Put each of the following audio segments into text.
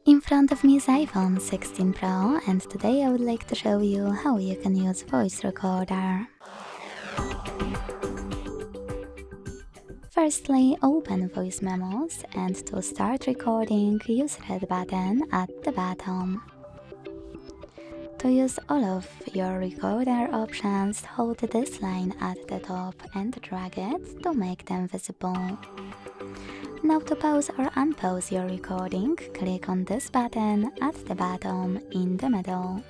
In front of me is iPhone 16 Pro, and today I would like to show you how you can use voice recorder. Firstly, open voice memos, and to start recording, use red button at the bottom. To use all of your recorder options, hold this line at the top and drag it to make them visible. Now to pause or unpause your recording, click on this button at the bottom in the middle.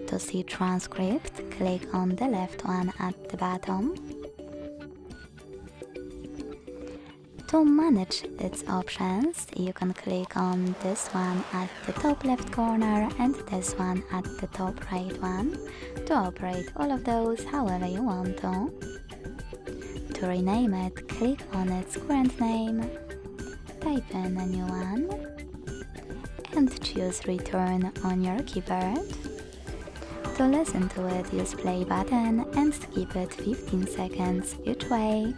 To see transcript, click on the left one at the bottom. To manage its options, you can click on this one at the top left corner and this one at the top right one to operate all of those however you want to. To rename it, click on its current name, type in a new one, and choose return on your keyboard. To listen to it, use play button and skip it 15 seconds each way.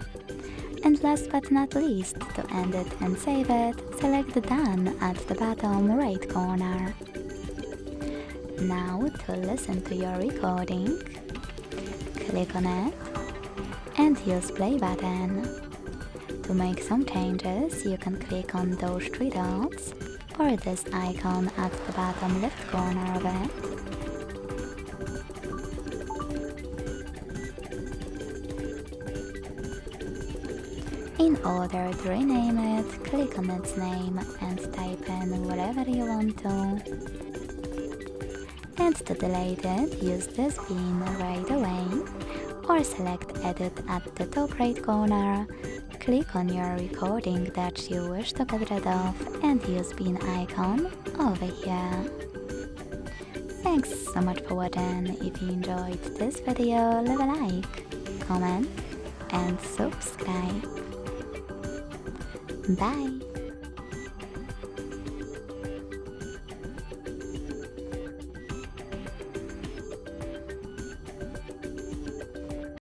And last but not least, to end it and save it, select done at the bottom right corner. Now to listen to your recording, click on it and use play button. To make some changes, you can click on those three dots or this icon at the bottom left corner of it. In order to rename it, click on its name and type in whatever you want to. And to delete it, use this pin right away, or select Edit at the top right corner, click on your recording that you wish to get rid of and use pin icon over here. Thanks so much for watching. If you enjoyed this video, leave a like, comment and subscribe. Bye!